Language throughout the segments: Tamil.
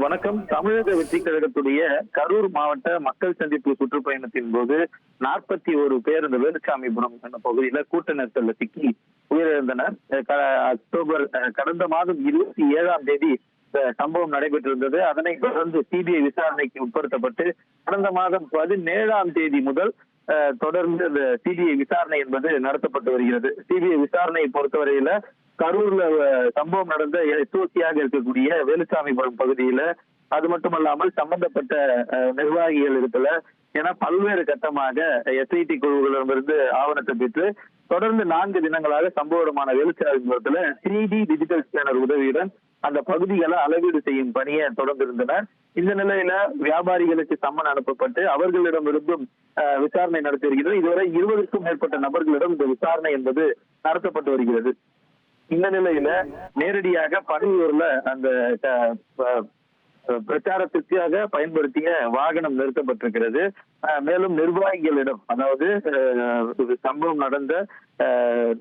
வணக்கம். தமிழக வெற்றி கழகத்துடைய கரூர் மாவட்ட மக்கள் சந்திப்பு சுற்றுப்பயணத்தின் போது 41 பேர் இந்த வேலுச்சாமிபுரம் என்ற பகுதியில கூட்ட நெரிசல்ல சிக்கி உயிரிழந்தனர். கடந்த மாதம் 27ஆம் தேதி இந்த சம்பவம் நடைபெற்றிருந்தது. அதனை தொடர்ந்து சிபிஐ விசாரணைக்கு உட்படுத்தப்பட்டு கடந்த மாதம் 17ஆம் தேதி முதல் தொடர்ந்து இந்த சிபிஐ விசாரணை என்பது நடத்தப்பட்டு வருகிறது. சிபிஐ விசாரணையை பொறுத்தவரையில கரூர்ல சம்பவம் நடந்த எஸ்ஓசியாக இருக்கக்கூடிய வேலுச்சாமிபுரம் பகுதியில அது மட்டுமல்லாமல் சம்பந்தப்பட்ட நிர்வாகிகள் இடத்துல என பல்வேறு கட்டமாக எஸ்ஐடி குழுவிடமிருந்து ஆவணத்தை பெற்று தொடர்ந்து 4 தினங்களாக சம்பவமான வேலுச்சாமிபுரத்துல 3D டிஜிட்டல் ஸ்கேனர் உதவியுடன் அந்த பகுதிகளை அளவீடு செய்யும் பணியை தொடர்ந்திருந்தனர். இந்த நிலையில வியாபாரிகளுக்கு சம்மன் அனுப்பப்பட்டு அவர்களிடமிருந்தும் விசாரணை நடத்தி வருகிறது. இதுவரை 20க்கும் மேற்பட்ட நபர்களிடம் இந்த விசாரணை என்பது நடத்தப்பட்டு வருகிறது. இந்த நிலையில நேரடியாக பனையூர்ல அந்த பிரச்சாரத்திற்காக பயன்படுத்திய வாகனம் நிறுத்தப்பட்டிருக்கிறது. மேலும் நிர்வாகிகளிடம், அதாவது சம்பவம்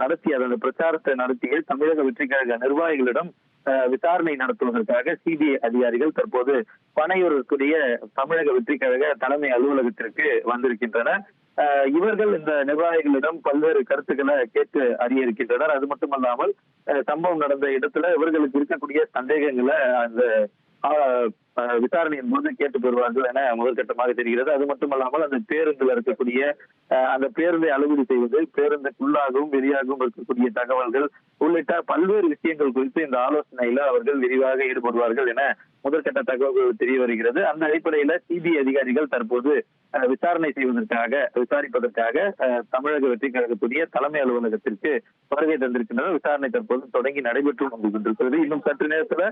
நடத்திய அந்த பிரச்சாரத்தை நடத்திய தமிழக வெற்றி கழக நிர்வாகிகளிடம் விசாரணை நடத்துவதற்காக சிபிஐ அதிகாரிகள் தற்போது பனையூர் இருக்கக்கூடிய தமிழக வெற்றி கழக தலைமை அலுவலகத்திற்கு வந்திருக்கின்றனர். இவர்கள் இந்த நிர்வாகிகளிடம் பல்வேறு கருத்துக்களை கேட்டு அறிய இருக்கின்றனர். அது மட்டுமல்லாமல் சம்பவம் நடந்த இடத்துல இவர்களுக்கு இருக்கக்கூடிய சந்தேகங்களை அந்த விசாரணையின் போது கேட்டு பெறுவார்கள் என முதற்கட்டமாக தெரிகிறது. அது மட்டுமல்லாமல் அந்த பேருந்துல இருக்கக்கூடிய அந்த பேருந்தை அளவீடு செய்வது, பேருந்துக்குள்ளாகவும் வெளியாகவும் இருக்கக்கூடிய தகவல்கள் உள்ளிட்ட பல்வேறு விஷயங்கள் குறித்து இந்த ஆலோசனையில அவர்கள் விரிவாக ஈடுபடுவார்கள் என முதற்கட்ட தகவல்கள் தெரிய வருகிறது. அந்த அடிப்படையில சிபிஐ அதிகாரிகள் தற்போது விசாரிப்பதற்காக தமிழக வெற்றி கழகத்துடைய தலைமை அலுவலகத்திற்கு வருகை தந்திருக்கின்றனர். விசாரணை தற்போது தொடங்கி நடைபெற்று கொண்டிருக்கிறது. இன்னும் சற்று நேரத்துல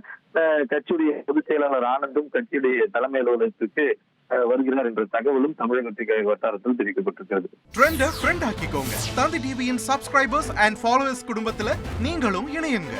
கட்சியுடைய பொதுச் செயலாளர் ஆனந்தும் கட்சியுடைய தலைமை அலுவலகத்திற்கு வருகிறார் என்ற தகவலும் தமிழக வெற்றி கழக வட்டாரத்தில் தெரிவிக்கப்பட்டிருக்கிறது. தந்தி டிவியின் சப்ஸ்கிரைபர்ஸ் அண்ட் ஃபாலோவர்ஸ் குடும்பத்துல நீங்களும் இணையுங்க.